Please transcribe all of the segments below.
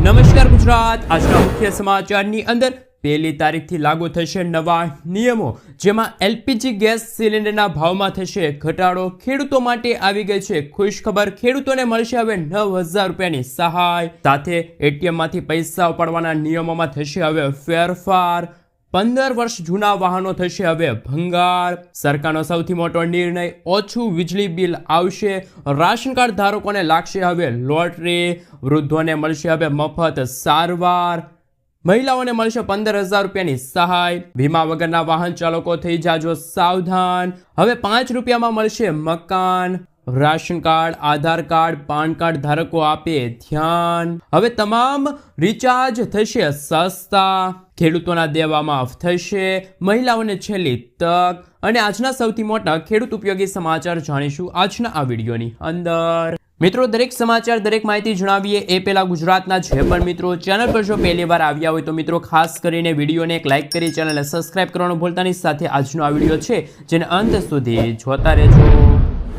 નમસ્કાર ગુજરાત, આજના મુખ્ય સમાચારની અંદર 1લી તારીખથી લાગુ થશે નવા નિયમો, જેમાં એલપીજી ગેસ સિલિન્ડરના ભાવમાં થશે ઘટાડો। ખેડૂતો માટે આવી ગઈ છે ખુશ ખબર, ખેડૂતોને મળશે હવે 9,000 રૂપિયાની સહાય। સાથે એટીએમમાંથી પૈસા ઉપાડવાના નિયમોમાં થશે હવે ફેરફાર। 15 વર્ષ જૂના વાહનો થશે હવે ભંગાર। સરકારનો સૌથી મોટો નિર્ણય, ઓછું વીજળી બિલ આવશે। રાશન કાર્ડ ધારકોને લાગશે હવે લોટરી। વૃદ્ધોને મળશે હવે મફત સારવાર। મહિલાઓને મળશે 15,000 રૂપિયાની સહાય। વીમા વગરના વાહન ચાલકો થઈ જાજો સાવધાન, હવે 5 રૂપિયામાં મળશે મકાન। રાશન કાર્ડ, આધાર કાર્ડ, પાન કાર્ડ ધારકો આપે ધ્યાન, હવે તમામ રિચાર્જ થશે સસ્તા। ખેડૂતોના દેવા માફ થશે, મહિલાઓને છેલ્લી તક। અને આજના સૌથી મોટા ખેડૂત ઉપયોગી સમાચાર જાણીશું આજના આ વિડીયોની અંદર। મિત્રો, દરેક સમાચાર, દરેક માહિતી જણાવીએ એ પહેલા ગુજરાતના જે પણ મિત્રો ચેનલ પર જો પહેલી વાર આવ્યા હોય તો મિત્રો ખાસ કરીને વિડીયોને એક લાઇક કરી ચેનલને સબસ્ક્રાઇબ કરવાનું ભૂલતા નહીં। સાથે આજનો આ વિડીયો છે જેને અંત સુધી જોતા રહેજો।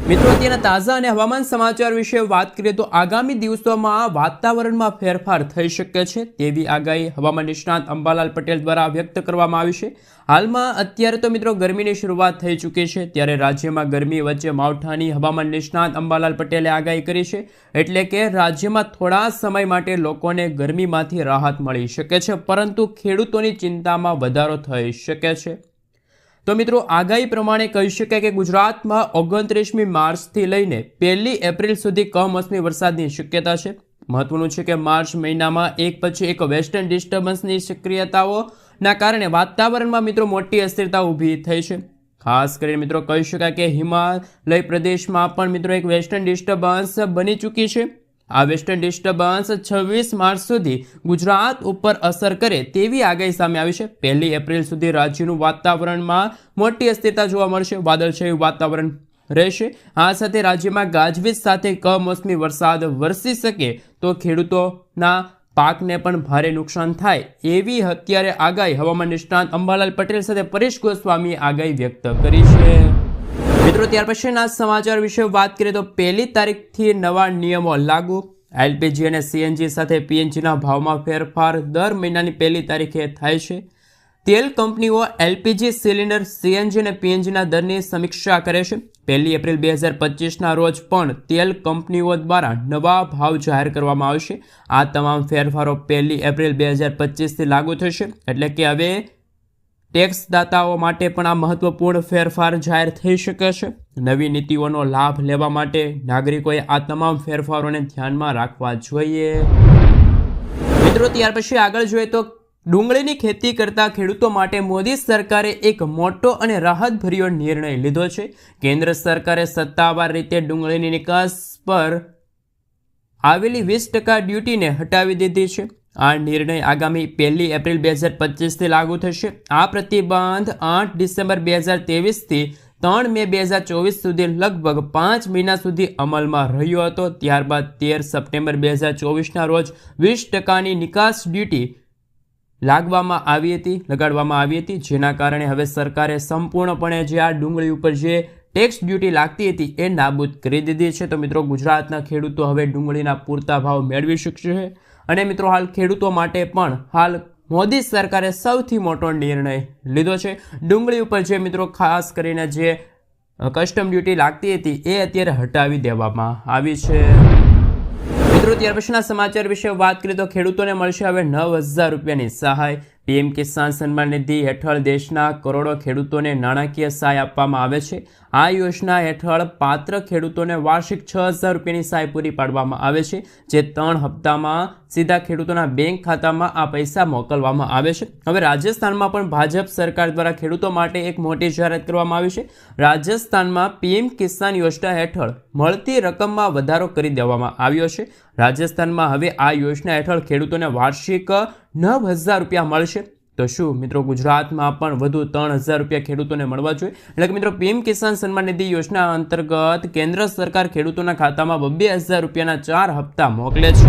મિત્રો, અત્યારના તાજા અને હવામાન સમાચાર વિશે વાત કરીએ તો આગામી દિવસોમાં વાતાવરણમાં ફેરફાર થઈ શકે છે તેવી આગાહી હવામાન નિષ્ણાત અંબાલાલ પટેલ દ્વારા વ્યક્ત કરવામાં આવી છે। હાલમાં અત્યારે તો મિત્રો ગરમીની શરૂઆત થઈ ચૂકી છે, ત્યારે રાજ્યમાં ગરમી વચ્ચે માવઠાની હવામાન નિષ્ણાત અંબાલાલ પટેલે આગાહી કરી છે, એટલે કે રાજ્યમાં થોડા સમય માટે લોકોને ગરમીમાંથી રાહત મળી શકે છે, પરંતુ ખેડૂતોની ચિંતામાં વધારો થઈ શકે છે। તો મિત્રો, આગાહી પ્રમાણે કહી શકાય કે ગુજરાતમાં 29મી માર્ચથી લઈને 1 એપ્રિલ સુધી કમોસમી વરસાદની શક્યતા છે। મહત્વનું છે કે માર્ચ મહિનામાં એક પછી એક વેસ્ટર્ન ડિસ્ટર્બન્સની સક્રિયતાઓના કારણે વાતાવરણમાં મિત્રો મોટી અસ્થિરતા ઊભી થઈ છે। ખાસ કરીને મિત્રો કહી શકાય કે હિમાલય પ્રદેશમાં પણ મિત્રો એક વેસ્ટર્ન ડિસ્ટર્બન્સ બની ચૂકી છે। આ વેસ્ટર્ન ડિસ્ટર્બન્સ 26 માર્ચ સુધી ગુજરાત ઉપર અસર કરે તેવી આગાહી સામે આવી છે। 1 એપ્રિલ સુધી રાજ્યનું વાતાવરણમાં મોટી અસ્થિરતા જોવા મળશે, વાદળછાયું વાતાવરણ રહેશે। આ સાથે રાજ્યમાં ગાજવીજ સાથે કમોસમી વરસાદ વરસી શકે તો ખેડૂતોના પાકને પણ ભારે નુકસાન થાય એવી અત્યારે આગાહી હવામાન નિષ્ણાત અંબાલાલ પટેલ સાથે પરેશ ગોસ્વામીએ આગાહી વ્યક્ત કરી છે। મિત્રો, ત્યાર પછીના સમાચાર વિશે વાત કરીએ તો 1લી તારીખથી નવા નિયમો લાગુ। એલપીજી અને સીએનજી સાથે પીએનજીના ભાવમાં ફેરફાર દર મહિનાની 1લી તારીખે થાય છે। તેલ કંપનીઓ એલપીજી સિલિન્ડર, સીએનજી અને પીએનજીના દરની સમીક્ષા કરે છે। 1 એપ્રિલ 2025ના રોજ પણ તેલ કંપનીઓ દ્વારા નવા ભાવ જાહેર કરવામાં આવશે। આ તમામ ફેરફારો 1 એપ્રિલ 2025થી લાગુ થશે, એટલે કે હવે ટેક્સદાતાઓ માટે પણ આ મહત્વપૂર્ણ ફેરફાર જાહેર થઈ શકે છે। નવી નીતિઓનો લાભ લેવા માટે નાગરિકોએ આ તમામ ફેરફારોને ધ્યાનમાં રાખવા જોઈએ। મિત્રો, ત્યાર પછી આગળ જોઈએ તો ડુંગળીની ખેતી કરતા ખેડૂતો માટે મોદી સરકારે એક મોટો અને રાહતભર્યો નિર્ણય લીધો છે। કેન્દ્ર સરકારે સત્તાવાર રીતે ડુંગળીની નિકાસ પર આવેલી 20% ડ્યુટીને હટાવી દીધી છે। આ નિર્ણય આગામી 1 એપ્રિલ 2025થી લાગુ થશે। આ પ્રતિબંધ 8 ડિસેમ્બર 2023થી 3 મે 2024 સુધી લગભગ 5 મહિના સુધી અમલમાં રહ્યો હતો। ત્યારબાદ 13 સપ્ટેમ્બર 2024ના રોજ 20%ની નિકાસ ડ્યુટી લગાડવામાં આવી હતી, જેના કારણે હવે સરકારે સંપૂર્ણપણે જે આ ડુંગળી ઉપર જે ટેક્સ ડ્યુટી લાગતી હતી એ નાબૂદ કરી દીધી છે। તો મિત્રો, ગુજરાતના ખેડૂતો હવે ડુંગળીના પૂરતા ભાવ મેળવી શકશે। અને મિત્રો, હાલ ખેડૂતો માટે પણ હાલ મોદી સરકારે સૌથી મોટો નિર્ણય લીધો છે। ડુંગળી ઉપર જે મિત્રો ખાસ કરીને જે કસ્ટમ ડ્યુટી લાગતી હતી એ અત્યારે હટાવી દેવામાં આવી છે। મિત્રો, ત્યાર પછીના સમાચાર વિશે વાત કરીએ તો ખેડૂતોને મળશે હવે 9,000 રૂપિયાની સહાય। પીએમ કિસાન સન્માન નિધિ હેઠળ દેશના કરોડો ખેડૂતોને નાણાકીય સહાય આપવામાં આવે છે। આ યોજના હેઠળ પાત્ર ખેડૂતોને વાર્ષિક 6,000 રૂપિયાની સહાય પૂરી પાડવામાં આવે છે, જે 3 હપ્તામાં સીધા ખેડૂતોના બેંક ખાતામાં આ પૈસા મોકલવામાં આવે છે। હવે રાજસ્થાનમાં પણ ભાજપ સરકાર દ્વારા ખેડૂતો માટે એક મોટી જાહેરાત કરવામાં આવી છે। રાજસ્થાનમાં પીએમ કિસાન યોજના હેઠળ મળતી રકમમાં વધારો કરી દેવામાં આવ્યો છે। રાજસ્થાનમાં હવે આ યોજના હેઠળ ખેડૂતોને વાર્ષિક 9,000 રૂપિયા મળશે। તો શું મિત્રો ગુજરાતમાં પણ વધુ 3,000 રૂપિયા ખેડૂતોને મળવા જોઈએ? એટલે કે મિત્રો, પીએમ કિસાન સન્માન નિધિ યોજના અંતર્ગત કેન્દ્ર સરકાર ખેડૂતોના ખાતામાં 2,000 રૂપિયાના 4 હપ્તા મોકલે છે।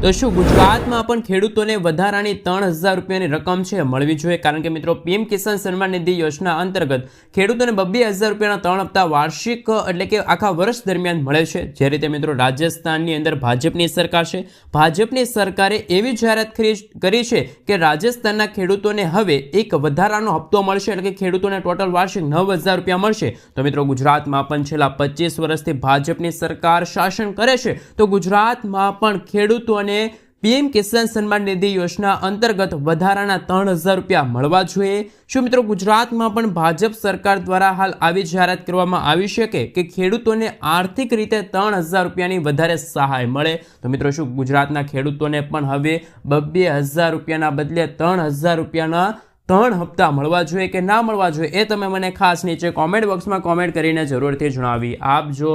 તો શું ગુજરાતમાં પણ ખેડૂતોને વધારાની 3000 રૂપિયાની રકમ છે મળવી જોઈએ? કારણ કે મિત્રો પીએમ કિસાન સન્માન નિધિ યોજના અંતર્ગત ખેડૂતોને 2000 રૂપિયાના 3 હપ્તા વાર્ષિક એટલે કે આખા વર્ષ દરમિયાન મળે છે. જે રીતે મિત્રો રાજસ્થાનની અંદર ભાજપની સરકાર છે, ભાજપની સરકારે એવી જાહેરાત કરી છે કે રાજસ્થાનના ખેડૂતોને હવે એક વધારાનો હપ્તો મળશે, એટલે કે ખેડૂતોને ટોટલ વાર્ષિક 9000 રૂપિયા મળશે. તો મિત્રો ગુજરાતમાં પણ છેલ્લા 25 વર્ષથી ભાજપની સરકાર શાસન કરે છે, તો ગુજરાતમાં પણ ખેડૂતોને પીએમ કિસાન સન્માન નિધિ યોજના અંતર્ગત વધારાના 3000 રૂપિયા મળવા જોઈએ. શું મિત્રો ગુજરાતમાં પણ ભાજપ સરકાર દ્વારા હાલ આવી જાહેરાત કરવામાં આવી શકે કે ખેડૂતોને આર્થિક રીતે 3000 રૂપિયાની વધારે સહાય મળે? તો મિત્રો શું ગુજરાતના ખેડૂતોને પણ હવે 2000 રૂપિયાના બદલે 3000 રૂપિયાના 3 હપ્તા મળવા જોઈએ કે ના મળવા જોઈએ, એ તમે મને ખાસ નીચે કોમેન્ટ બોક્સમાં કોમેન્ટ કરીને જરૂરથી જણાવી આપજો.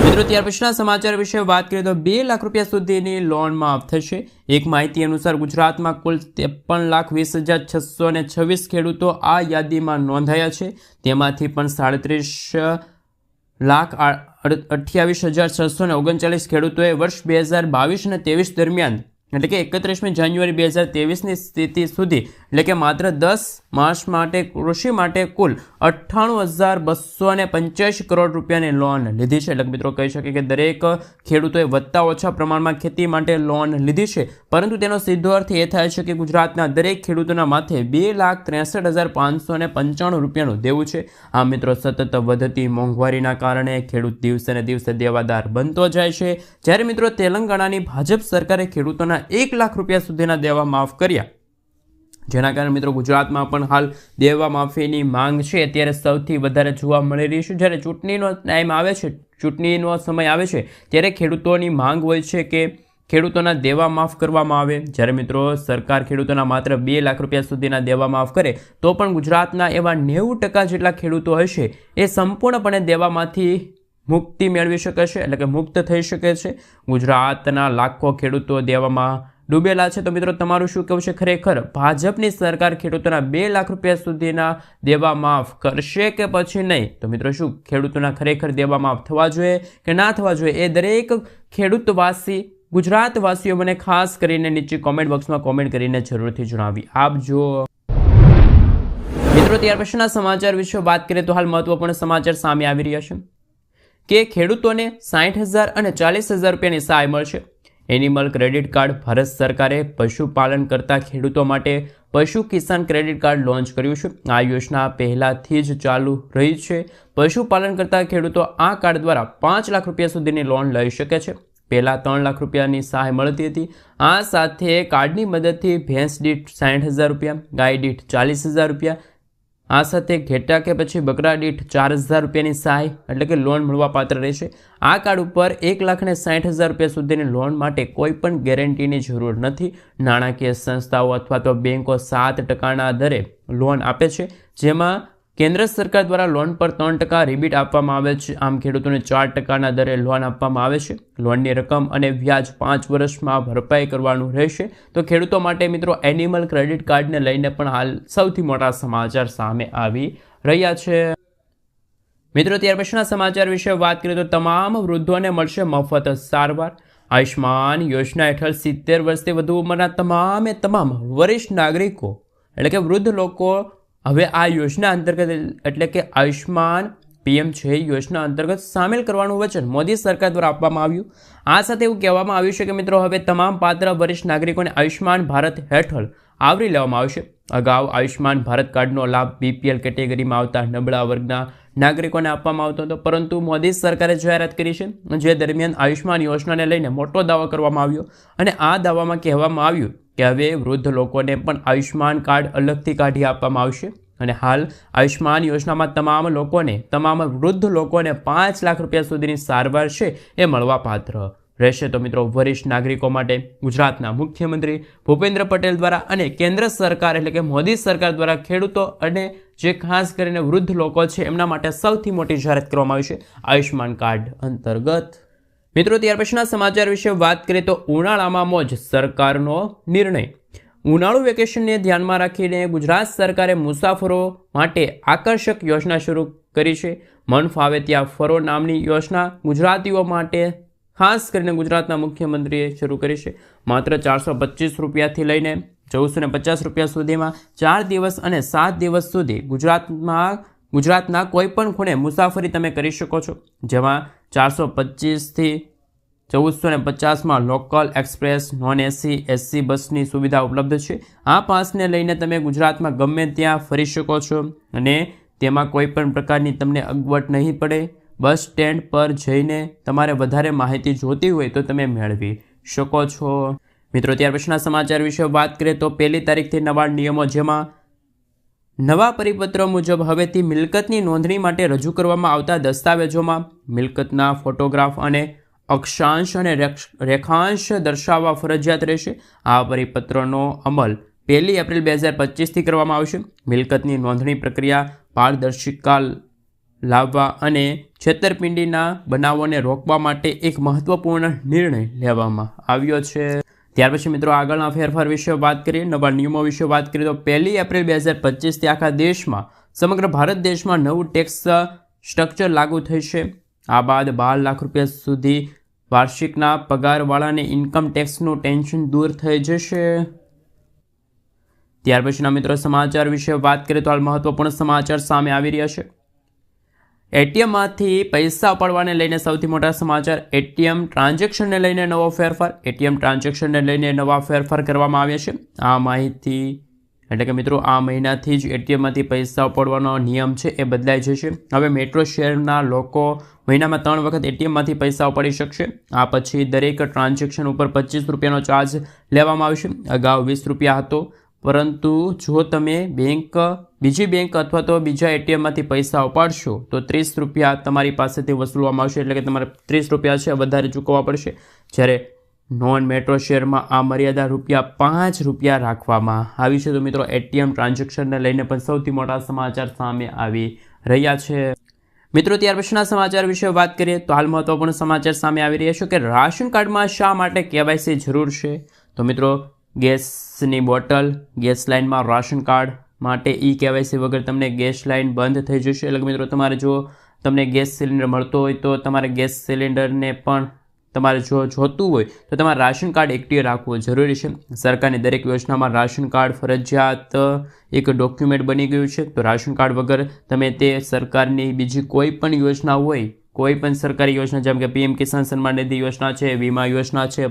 મિત્રો ત્યાર પછીના સમાચાર વિશે વાત કરીએ તો 2 લાખ રૂપિયા સુધીની લોન માફ થશે. એક માહિતી અનુસાર ગુજરાતમાં કુલ 53,20,626 ખેડૂતો આ યાદીમાં નોંધાયા છે. તેમાંથી પણ 37,28,639 ખેડૂતોએ વર્ષ 2022 અને 23 દરમિયાન એટલે કે 31મી જાન્યુઆરી 2023ની સ્થિતિ સુધી એટલે કે માત્ર 10 માસ માટે કૃષિ માટે કુલ 98,285 કરોડ રૂપિયાની લોન લીધી છે. એટલે મિત્રો કહી શકીએ કે દરેક ખેડૂતોએ વધતા ઓછા પ્રમાણમાં ખેતી માટે લોન લીધી છે, પરંતુ તેનો સીધો અર્થ એ થાય છે કે ગુજરાતના દરેક ખેડૂતોના માથે 2,63,595 રૂપિયાનું દેવું છે. આ મિત્રો સતત વધતી મોંઘવારીના કારણે ખેડૂત દિવસે ને દિવસે દેવાદાર બનતો જાય છે. જ્યારે મિત્રો તેલંગાણાની ભાજપ સરકારે ખેડૂતોના 1 લાખ રૂપિયા સુધીના દેવા માફ કર્યા, જેના કારણે મિત્રો ગુજરાતમાં પણ હાલ દેવા માફીની માંગ છે અત્યારે સૌથી વધારે જોવા મળી રહી છે. જ્યારે ચૂંટણીનો ટાઈમ આવે છે, ચૂંટણીનો સમય આવે છે, ત્યારે ખેડૂતોની માંગ હોય છે કે ખેડૂતોના દેવા માફ કરવામાં આવે. જ્યારે મિત્રો સરકાર ખેડૂતોના માત્ર 2 લાખ રૂપિયા સુધીના દેવા માફ કરે તો પણ ગુજરાતના એવા 90% જેટલા ખેડૂતો હશે એ સંપૂર્ણપણે દેવામાંથી મુક્તિ મેળવી શકે છે, એટલે કે મુક્ત થઈ શકે છે. ગુજરાતના લાખો ખેડૂતો દેવામાં ડૂબેલા છે. તો મિત્રો તમારું શું કહેવું છે? ખરેખર ભાજપની સરકાર ખેડૂતોના 2 લાખ રૂપિયા સુધીના દેવા માફ કરશે કે પછી નહીં? તો મિત્રો શું ખેડૂતોના ખરેખર દેવા માફ થવા જોઈએ કે ના થવા જોઈએ, એ દરેક ખેડૂતવાસી ગુજરાતવાસીઓ મને ખાસ કરીને નીચે કોમેન્ટ બોક્સમાં કોમેન્ટ કરીને જરૂરથી જણાવી આપજો. મિત્રો ત્યાર પછીના સમાચાર વિશે વાત કરીએ તો હાલ મહત્વપૂર્ણ સમાચાર સામે આવી રહ્યા છે કે ખેડૂતોને 60,000 અને 40,000 રૂપિયાની સહાય મળશે. Animal credit card. ભારત સરકારે પશુપાલન કરતા ખેડૂતો માટે પશુ કિસાન ક્રેડિટ કાર્ડ લોન્ચ કર્યું છે. આ યોજના પહેલાથી જ ચાલુ રહી છે. પશુપાલન કરતા ખેડૂતો આ કાર્ડ દ્વારા 5 લાખ રૂપિયા સુધીની લોન લઈ શકે છે. પહેલાં 3 લાખ રૂપિયાની સહાય મળતી હતી. આ સાથે કાર્ડની મદદથી ભેંસ દીઠ 60,000 રૂપિયા, ગાય દીઠ 40,000 રૂપિયા, આ સાથે ઘેટા કે પછી બકરા દીઠ 4,000 રૂપિયાની સહાય એટલે કે લોન મળવા પાત્ર રહેશે. આ કાર્ડ ઉપર 1,60,000 રૂપિયા સુધીની લોન માટે કોઈ પણ ગેરંટીની જરૂર નથી. નાણાકીય સંસ્થાઓ અથવા તો બેંકો 7% દરે લોન આપે છે, જેમાં કેન્દ્ર સરકાર દ્વારા લોન પર 3% રિબીટ આપવામાં આવે છે. આમ ખેડૂતોને 4% દરે લોન આપવામાં આવે છે. લોનની રકમ અને વ્યાજ 5 વર્ષમાં ભરપાઈ કરવાનું રહેશે. તો ખેડૂતો માટે મિત્રો એનિમલ ક્રેડિટ કાર્ડને લઈને પણ હાલ સૌથી મોટા સમાચાર સામે આવી રહ્યા છે. મિત્રો ત્યાર પછીના સમાચાર વિશે વાત કરીએ તો તમામ વૃદ્ધોને મળશે મફત સારવાર. આયુષ્માન યોજના હેઠળ 70 વર્ષથી વધુ ઉંમરના તમામ વરિષ્ઠ નાગરિકો એટલે કે વૃદ્ધ લોકો હવે આ યોજના અંતર્ગત એટલે કે આયુષ્માન પીએમ છે યોજના અંતર્ગત સામેલ કરવાનું વચન મોદી સરકાર દ્વારા આપવામાં આવ્યું. આ સાથે એવું કહેવામાં આવ્યું છે કે મિત્રો હવે તમામ પાત્ર વરિષ્ઠ નાગરિકોને આયુષ્માન ભારત હેઠળ આવરી લેવામાં આવશે. અગાઉ આયુષ્માન ભારત કાર્ડનો લાભ બીપીએલ કેટેગરીમાં આવતા નબળા વર્ગના નાગરિકોને આપવામાં આવતો હતો, પરંતુ મોદી સરકારે જાહેરાત કરી છે, જે દરમિયાન આયુષ્માન યોજનાને લઈને મોટો દાવો કરવામાં આવ્યો અને આ દાવામાં કહેવામાં આવ્યું કે હવે વૃદ્ધ લોકોને પણ આયુષ્માન કાર્ડ અલગથી કાઢી આપવામાં આવશે. અને હાલ આયુષ્માન યોજનામાં તમામ વૃદ્ધ લોકોને 5 લાખ રૂપિયા સુધીની સારવાર છે એ મળવા પાત્ર રહેશે. તો મિત્રો વરિષ્ઠ નાગરિકો માટે ગુજરાતના મુખ્યમંત્રી ભૂપેન્દ્ર પટેલ દ્વારા અને કેન્દ્ર સરકાર એટલે કે મોદી સરકાર દ્વારા ખેડૂતો અને જે ખાસ કરીને વૃદ્ધ લોકો છે એમના માટે સૌથી મોટી જાહેરાત કરવામાં આવી છે આયુષ્માન કાર્ડ અંતર્ગત. મિત્રો ત્યાર પછીના સમાચાર વિશે વાત કરીએ તો ઉનાળામાં મોજ, સરકારનો નિર્ણય. ઉનાળુ વેકેશનને ધ્યાનમાં રાખીને ગુજરાત સરકારે મુસાફરો માટે આકર્ષક યોજના શરૂ કરી છે. મન ફાવે ત્યાં ફરો નામની યોજના ગુજરાતીઓ માટે ખાસ કરીને ગુજરાતના મુખ્યમંત્રીએ શરૂ કરી છે. માત્ર 425 રૂપિયાથી લઈને 1450 રૂપિયા સુધીમાં 4 દિવસ અને 7 દિવસ સુધી ગુજરાતના કોઈ પણ ખૂણે મુસાફરી તમે કરી શકો છો. જેમાં 425થી 1450માં લોકલ, એક્સપ્રેસ, નોન એસી, એસી બસની સુવિધા ઉપલબ્ધ છે. આ પાસને લઈને તમે ગુજરાતમાં ગમે ત્યાં ફરી શકો છો અને તેમાં કોઈ પણ પ્રકારની તમને અગવડ નહીં પડે. બસ સ્ટેન્ડ પર જઈને તમારે વધારે માહિતી જોતી હોય તો તમે મેળવી શકો છો. મિત્રો, ત્યાર પછીના સમાચાર વિશે વાત કરીએ તો 1લી તારીખથી નવા નિયમો, જેમાં નવા પરિપત્ર મુજબ હવેથી મિલકતની નોંધણી માટે રજૂ કરવામાં આવતા દસ્તાવેજોમાં મિલકતના ફોટોગ્રાફ અને અક્ષાંશ અને રેખાંશ દર્શાવવા ફરજિયાત રહેશે. આ પરિપત્રનો અમલ 1 એપ્રિલ 2025થી કરવામાં આવશે. મિલકતની નોંધણી પ્રક્રિયા પારદર્શિતા લાવવા અને છેતરપિંડીના બનાવોને રોકવા માટે એક મહત્વપૂર્ણ નિર્ણય લેવામાં આવ્યો છે. ત્યાર પછી મિત્રો આગળના ફેરફાર વિશે વાત કરીએ, નવા નિયમો વિશે વાત કરીએ તો 1 એપ્રિલ 2025થી આખા દેશમાં, સમગ્ર ભારત દેશમાં નવું ટેક્સ સ્ટ્રક્ચર લાગુ થશે. આ બાદ 12 લાખ રૂપિયા સુધી વાર્ષિકના પગારવાળાને ઇન્કમ ટેક્સનું ટેન્શન દૂર થઈ જશે. ત્યાર પછીના મિત્રો સમાચાર વિશે વાત કરીએ તો હાલ મહત્વપૂર્ણ સમાચાર સામે આવી રહ્યા છે. એટીએમમાંથી પૈસા ઉપાડવાને લઈને સૌથી મોટા સમાચાર. એટીએમ ટ્રાન્ઝેક્શનને લઈને નવો ફેરફાર. એટીએમ ટ્રાન્ઝેક્શનને લઈને નવા ફેરફાર કરવામાં આવ્યા છે. આ માહિતી એટલે કે મિત્રો આ મહિનાથી જ એટીએમમાંથી પૈસા ઉપાડવાનો નિયમ છે એ બદલાઈ જશે. હવે મેટ્રો શહેરના લોકો મહિનામાં 3 વખત એટીએમમાંથી પૈસા ઉપાડી શકશે. આ પછી દરેક ટ્રાન્ઝેક્શન ઉપર 25 રૂપિયાનો ચાર્જ લેવામાં આવશે. અગાઉ 20 રૂપિયા હતો, પરંતુ જો તમે બીજી બેંક અથવા તો બીજા એટીએમમાંથી પૈસા ઉપાડશો તો 30 રૂપિયા તમારી પાસેથી વસૂલવામાં આવશે. એટલે કે તમારે 30 રૂપિયા છે વધારે ચૂકવવા પડશે. જ્યારે નોન મેટ્રો શહેરમાં આ મર્યાદા ₹5 રૂપિયા રાખવામાં આવી છે. તો મિત્રો એટીએમ ટ્રાન્ઝેક્શનને લઈને પણ સૌથી મોટા સમાચાર સામે આવી રહ્યા છે. મિત્રો, ત્યાર પછીના સમાચાર વિશે વાત કરીએ તો હાલ મહત્વપૂર્ણ સમાચાર સામે આવી રહ્યા છે કે રાશન કાર્ડમાં શા માટે કેવાયસી જરૂર છે. તો મિત્રો, ગેસની બોટલ, ગેસ લાઇનમાં રાશન કાર્ડ માટે કેવાયસી વગર તમને ગેસ લાઇન બંધ થઈ જશે. એટલે મિત્રો તમારે જો તમને ગેસ સિલિન્ડર મળતો હોય તો તમારે ગેસ સિલિન્ડરને પણ તમારે જો જોતું હોય તો તમારે રાશન કાર્ડ એક્ટિવ રાખવું જરૂરી છે. સરકારની દરેક યોજનામાં રાશન કાર્ડ ફરજિયાત એક ડોક્યુમેન્ટ બની ગયું છે. તો રાશન કાર્ડ વગર તમે તે સરકારની બીજી કોઈ પણ યોજના હોય, કોઈ પણ સરકારી યોજના જેમ કે PM કિસાન સન્માન નિધિ યોજના છે, વીમા યોજના છે,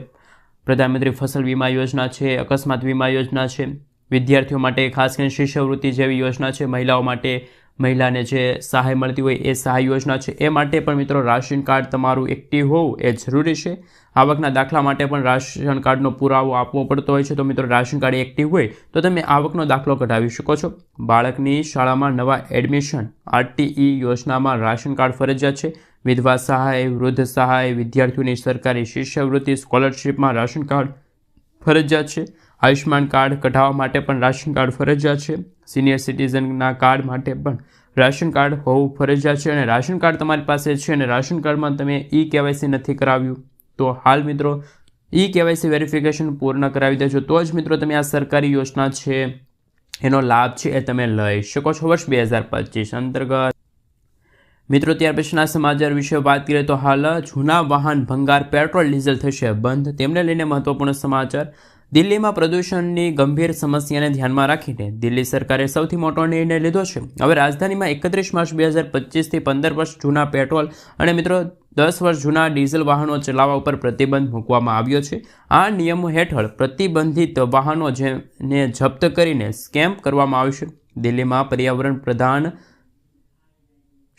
પ્રધાનમંત્રી ફસલ વીમા યોજના છે, અકસ્માત વીમા યોજના છે, વિદ્યાર્થીઓ માટે ખાસ કરીને શિષ્યવૃત્તિ જેવી યોજના છે, મહિલાઓ માટે મહિલાને જે સહાય મળતી હોય એ સહાય યોજના છે, એ માટે પણ મિત્રો રાશન કાર્ડ તમારું એક્ટિવ હોવું એ જરૂરી છે. આવકના દાખલા માટે પણ રાશન કાર્ડનો પુરાવો આપવો પડતો હોય છે. તો મિત્રો રાશન કાર્ડ એક્ટિવ હોય તો તમે આવકનો દાખલો કઢાવી શકો છો. બાળકની શાળામાં નવા એડમિશન RTE યોજનામાં રાશન કાર્ડ ફરજિયાત છે. વિધવા સહાય, વૃદ્ધ સહાય, વિદ્યાર્થીઓની સરકારી શિષ્યવૃત્તિ સ્કોલરશિપમાં રાશન કાર્ડ ફરજિયાત છે. આયુષ્યમાન કાર્ડ કઢાવવા માટે પણ રાશન કાર્ડ ફરજિયાત છે. સિનિયર સિટીઝનના કાર્ડ માટે પણ રાશન કાર્ડ હોવું ફરજિયાત છે. અને રાશન કાર્ડ તમારી પાસે છે અને રાશન કાર્ડમાં તમે કેવાયસી નથી કરાવ્યું તો હાલ મિત્રો કેવાયસી વેરિફિકેશન પૂર્ણ કરાવી દેજો, તો જ મિત્રો તમે આ સરકારી યોજના છે એનો લાભ છે એ તમે લઈ શકો છો વર્ષ 2025 અંતર્ગત. મિત્રો, ત્યાર પછીના સમાચાર વિશે વાત કરીએ તો હાલ જૂના વાહન ભંગાર, પેટ્રોલ ડીઝલ થશે બંધ. તેમને લઈને મહત્વપૂર્ણ સમાચાર. દિલ્હીમાં પ્રદૂષણની ગંભીર સમસ્યાને ધ્યાનમાં રાખીને દિલ્હી સરકારે સૌથી મોટો નિર્ણય લીધો છે. હવે રાજધાનીમાં 31 માર્ચ 2025થી 15 વર્ષ જૂના પેટ્રોલ અને મિત્રો 10 વર્ષ જૂના ડીઝલ વાહનો ચલાવવા ઉપર પ્રતિબંધ મૂકવામાં આવ્યો છે. આ નિયમો હેઠળ પ્રતિબંધિત વાહનો જેને જપ્ત કરીને સ્કેમ કરવામાં આવશે. દિલ્હીમાં પર્યાવરણ પ્રધાન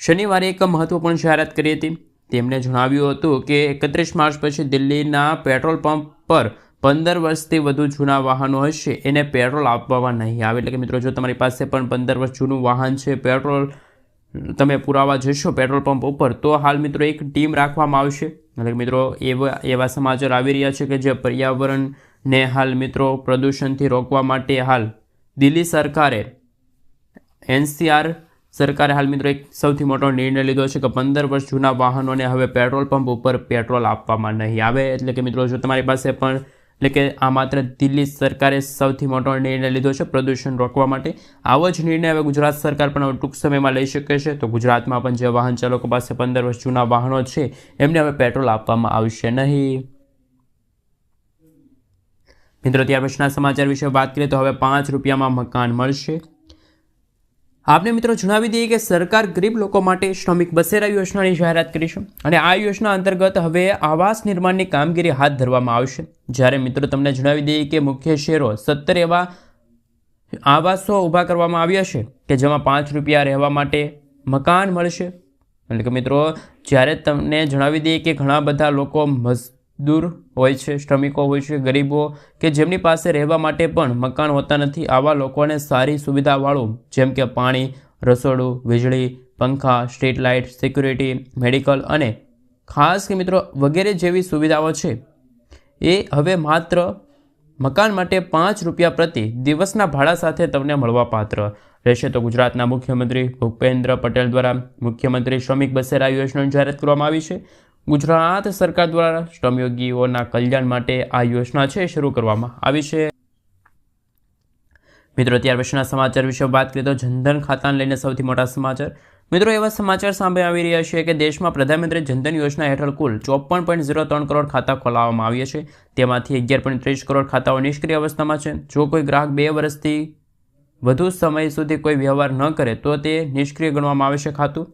શનિવારે એક મહત્વપૂર્ણ જાહેરાત કરી હતી. તેમણે જણાવ્યું હતું કે 31 માર્ચ પછી દિલ્હીના પેટ્રોલ પંપ પર 15 વર્ષથી વધુ જૂના વાહનો હશે એને પેટ્રોલ આપવામાં નહીં આવે. એટલે કે મિત્રો જો તમારી પાસે પણ 15 વર્ષ જૂનું વાહન છે, પેટ્રોલ તમે પુરાવા જશો પેટ્રોલ પંપ ઉપર, તો હાલ મિત્રો એક ટીમ રાખવામાં આવશે. એટલે કે મિત્રો એવા સમાચાર આવી રહ્યા છે કે જે પર્યાવરણને હાલ મિત્રો પ્રદૂષણથી રોકવા માટે હાલ દિલ્હી સરકારે NCR સરકારે હાલ મિત્રો એક સૌથી મોટો નિર્ણય લીધો છે કે 15 વર્ષ જૂના વાહનોને હવે પેટ્રોલ પંપ ઉપર પેટ્રોલ આપવામાં નહીં આવે. એટલે કે મિત્રો જો તમારી પાસે પણ એટલે કે આ માત્ર દિલ્હી સરકારે સૌથી મોટો નિર્ણય લીધો છે પ્રદૂષણ રોકવા માટે. આવો જ નિર્ણય હવે ગુજરાત સરકાર પણ હવે ટૂંક સમયમાં લઈ શકે છે. તો ગુજરાતમાં પણ જે વાહન ચાલકો પાસે 15 વર્ષ જૂના વાહનો છે એમને હવે પેટ્રોલ આપવામાં આવશે નહીં. મિત્રો ત્યાર પછીના સમાચાર વિશે વાત કરીએ તો હવે 5 રૂપિયામાં મકાન મળશે. આપને મિત્રો જણાવી દઈએ કે સરકાર ગરીબ લોકો માટે શ્રમિક બસેરા યોજનાની જાહેરાત કરી છે અને આ યોજના અંતર્ગત હવે આવાસ નિર્માણની કામગીરી હાથ ધરવામાં આવશે. જ્યારે મિત્રો તમને જણાવી દઈએ કે મુખ્ય શહેરો 17 એવા આવાસો ઊભા કરવામાં આવ્યા છે કે જેમાં 5 રૂપિયા રહેવા માટે મકાન મળશે. એટલે કે મિત્રો જ્યારે તમને જણાવી દઈએ કે ઘણા બધા લોકો મજદૂર હોય છે, શ્રમિકો હોય છે, ગરીબો કે જેમની પાસે રહેવા માટે પણ મકાન હોતા નથી, આવા લોકોને સારી સુવિધાવાળું જેમ કે પાણી, રસોડું, વીજળી, પંખા, સ્ટ્રીટ લાઇટ, સિક્યુરિટી, મેડિકલ અને ખાસ કે મિત્રો વગેરે જેવી સુવિધાઓ છે એ હવે માત્ર મકાન માટે 5 રૂપિયા પ્રતિ દિવસના ભાડા સાથે તમને મળવાપાત્ર રહેશે. તો ગુજરાતના મુખ્યમંત્રી ભૂપેન્દ્ર પટેલ દ્વારા મુખ્યમંત્રી શ્રમિક બસેરા યોજનાની જાહેરાત કરવામાં આવી છે. ગુજરાત સરકાર દ્વારા શ્રમયોગીઓના કલ્યાણ માટે આ યોજના છે શરૂ કરવામાં આવી છે. મિત્રો ત્યાર પછીના સમાચાર વિશે વાત કરીએ તો જનધન ખાતાને લઈને સૌથી મોટા સમાચાર. મિત્રો એવા સમાચાર સામે આવી રહ્યા છે કે દેશમાં પ્રધાનમંત્રી જનધન યોજના હેઠળ કુલ 54.03 કરોડ ખાતા ખોલાવવામાં આવ્યા છે. તેમાંથી 11.30 કરોડ ખાતાઓ નિષ્ક્રિય અવસ્થામાં છે. જો કોઈ ગ્રાહક 2 વર્ષથી વધુ સમય સુધી કોઈ વ્યવહાર ન કરે તો તે નિષ્ક્રિય ગણવામાં આવે છે ખાતું.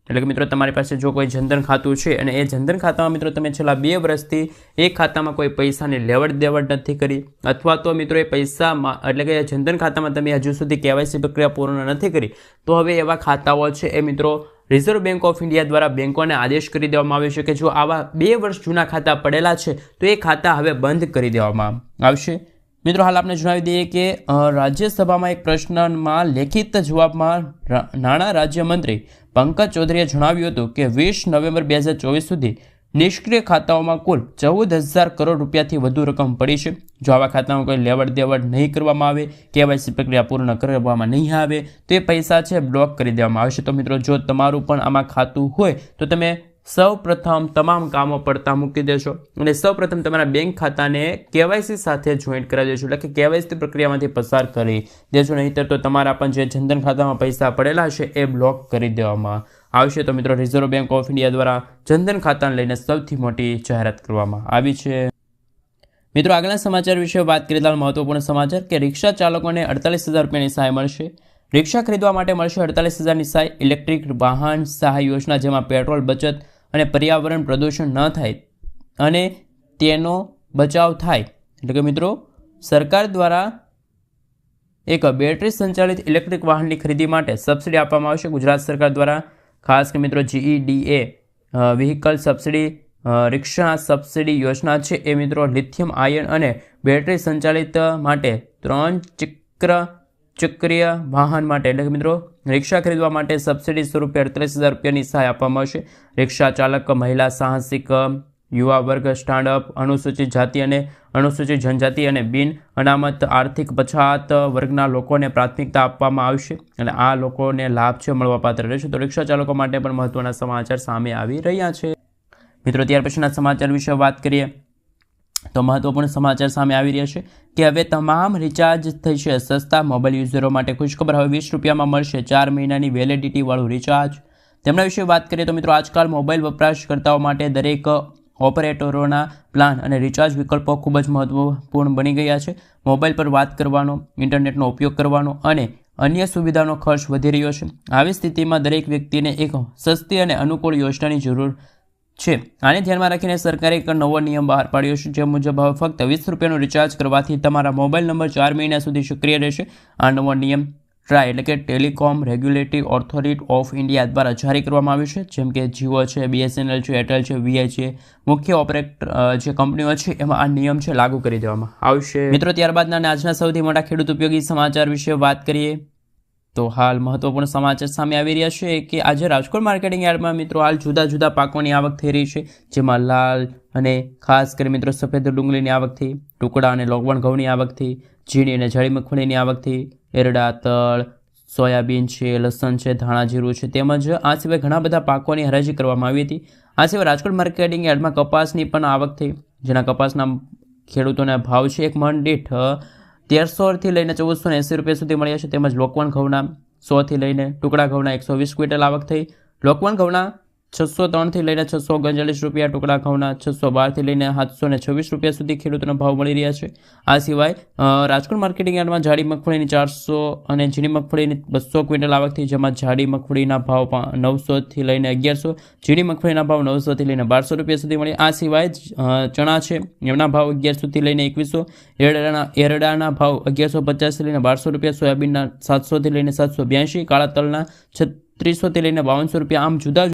એટલે કે મિત્રો તમારી પાસે જો કોઈ જનધન ખાતું છે અને એ જનધન ખાતામાં મિત્રો તમે છેલ્લા 2 વર્ષથી એ ખાતામાં કોઈ પૈસાની લેવડ દેવડ નથી કરી અથવા તો મિત્રો એ પૈસામાં એટલે કે જનધન ખાતામાં તમે હજુ સુધી KYC પ્રક્રિયા પૂર્ણ નથી કરી તો હવે એવા ખાતાઓ છે એ મિત્રો રિઝર્વ બેંક ઓફ ઇન્ડિયા દ્વારા બેંકોને આદેશ કરી દેવામાં આવ્યો છે કે જો આવા 2 વર્ષ જૂના ખાતા પડેલા છે તો એ ખાતા હવે બંધ કરી દેવામાં આવશે. મિત્રો હાલ આપણે જણાવી દઈએ કે રાજ્યસભામાં એક પ્રશ્નમાં લેખિત જવાબમાં નાણાં રાજ્યમંત્રી પંકજ ચૌધરીએ જણાવ્યું હતું કે 20 નવેમ્બર 2024 સુધી નિષ્ક્રિય ખાતાઓમાં કુલ 14,000 કરોડ રૂપિયાથી વધુ રકમ પડી છે. જો આવા ખાતામાં કોઈ લેવડ દેવડ નહીં કરવામાં આવે, KYC પ્રક્રિયા પૂર્ણ કરવામાં નહીં આવે તો એ પૈસા છે બ્લોક કરી દેવામાં આવશે. તો મિત્રો જો તમારું પણ આમાં ખાતું હોય તો તમે સૌપ્રથમ તમામ કામો પડતા મૂકી દેશો અને સૌપ્રથમ તમારા બેંક ખાતાને KYC સાથે જોઈન્ટ કરાવી દેશો. એટલે કે KYC પ્રક્રિયામાંથી પસાર કરી દેશો, નહીંતર તો તમારા પણ જે જનધન ખાતામાં પૈસા પડેલા છે એ બ્લોક કરી દેવામાં આવશે. તો મિત્રો રિઝર્વ બેંક ઓફ ઇન્ડિયા દ્વારા જનધન ખાતાને લઈને સૌથી મોટી જાહેરાત કરવામાં આવી છે. મિત્રો આગળના સમાચાર વિશે વાત કરીએ તો મહત્વપૂર્ણ સમાચાર કે રિક્ષા ચાલકોને 48,000 રૂપિયાની સહાય મળશે. રિક્ષા ખરીદવા માટે મળશે 48,000ની સહાય. ઇલેક્ટ્રિક વાહન સહાય યોજના જેમાં પેટ્રોલ બચત અને પર્યાવરણ પ્રદૂષણ ન થાય અને તેનો બચાવ થાય. એટલે કે મિત્રો સરકાર દ્વારા એક બેટરી સંચાલિત ઇલેક્ટ્રિક વાહનની ખરીદી માટે સબસિડી આપવામાં આવશે. ગુજરાત સરકાર દ્વારા ખાસ કે મિત્રો GEDA વ્હીકલ સબસિડી રિક્ષા સબસિડી યોજના છે એ મિત્રો લિથિયમ આયન અને બેટરી સંચાલિત માટે 3 ચક્રીય વાહન માટે એટલે કે મિત્રો રિક્ષા ખરીદવા માટે સબસિડી સ્વરૂપે 48,000 રૂપિયાની સહાય આપવામાં આવશે. રિક્ષા ચાલક, મહિલા સાહસિક, યુવા વર્ગ, સ્ટાન્ડઅપ, અનુસૂચિત જાતિ અને અનુસૂચિત જનજાતિ અને બિન અનામત આર્થિક પછાત વર્ગના લોકોને પ્રાથમિકતા આપવામાં આવશે અને આ લોકોને લાભ છે મળવાપાત્ર રહેશે. તો રિક્ષા ચાલકો માટે પણ મહત્વના સમાચાર સામે આવી રહ્યા છે. મિત્રો ત્યાર પછીના સમાચાર વિશે વાત કરીએ તો મહત્વપૂર્ણ સમાચાર સામે આવી રહ્યા છે કે હવે તમામ રિચાર્જ થશે સસ્તા. મોબાઈલ યુઝરો માટે ખુશખબર, હવે 20 રૂપિયામાં મળશે 4 મહિનાની વેલિડિટી વાળું રિચાર્જ. તેમના વિશે વાત કરીએ તો મિત્રો આજકાલ મોબાઈલ વપરાશકર્તાઓ માટે દરેક ઓપરેટરોના પ્લાન અને રિચાર્જ વિકલ્પો ખૂબ જ મહત્વપૂર્ણ બની ગયા છે. મોબાઈલ પર વાત કરવાનો, ઇન્ટરનેટનો ઉપયોગ કરવાનો અને અન્ય સુવિધાનો ખર્ચ વધી રહ્યો છે. આવી સ્થિતિમાં દરેક વ્યક્તિને એક સસ્તી અને અનુકૂળ યોજનાની જરૂર છે. આને ધ્યાનમાં રાખીને સરકારે એક નવો નિયમ બહાર પાડ્યો છે જે મુજબ હવે ફક્ત 20 રૂપિયાનું રિચાર્જ કરવાથી તમારા મોબાઈલ નંબર 4 મહિના સુધી સક્રિય રહેશે. આ નવો નિયમ ટ્રાય એટલે કે telecom regulatory authority of India દ્વારા જારી કરવામાં આવ્યું છે. જેમ કે જીઓ છે, BSNL છે, એરટેલ છે, VI છે, મુખ્ય ઓપરેટર જે કંપનીઓ છે એમાં આ નિયમ છે લાગુ કરી દેવામાં આવશે. મિત્રો ત્યારબાદના આજના સૌથી મોટા ખેડૂત ઉપયોગી સમાચાર વિશે વાત કરીએ તો હાલ મહત્વપૂર્ણ સમાચાર સામે આવી રહ્યા છે કે આજે રાજકોટ માર્કેટિંગ યાર્ડમાં મિત્રો હાલ જુદા જુદા પાકોની આવક થઈ રહી છે. જેમાં લાલ અને ખાસ કરી મિત્રો સફેદ ડુંગળીની આવક થઈ, ટુકડા અને લોકવણ ઘઉંની આવક થઈ, ઝીણી અને જાડી મગફળીની આવક થઈ, એરડા, તલ, સોયાબીન છે, લસણ છે, ધાણા જીરું છે, તેમજ આ સિવાય ઘણા બધા પાકોની હરાજી કરવામાં આવી હતી. આ સિવાય રાજકોટ માર્કેટિંગ યાર્ડમાં કપાસની પણ આવક થઈ, જેના કપાસના ખેડૂતોના ભાવ છે એક મણ દીઠ 1300 લઈને 1480 રૂપિયા સુધી મળ્યા છે. તેમજ લોકવણ ઘઉંના 100 લઈને ટુકડા ઘઉંના 120 ક્વિન્ટલ આવક થઈ. લોકવણ ઘઉંના 603 લઈને 639 રૂપિયા, ટુકડા ઘઉંના 612 લઈને 726 રૂપિયા સુધી ખેડૂતોના ભાવ મળી રહ્યા છે. આ સિવાય રાજકોટ માર્કેટિંગ યાર્ડમાં જાડી મગફળીની 400 અને ઝીણી મગફળીની 200 ક્વિન્ટલ આવક થઈ, જેમાં જાડી મગફળીના ભાવ 900 લઈને 1100, ઝીણી મગફળીના ભાવ 900 લઈને 1200 રૂપિયા સુધી મળી. આ સિવાય ચણા છે એમના ભાવ 1100 લઈને 2100, એરડાના ભાવ 1150 લઈને 1200 રૂપિયા, સોયાબીનના 700 લઈને 782, કાળા તલના 3600 લઈને 5200 રૂપિયા. આમ જુદા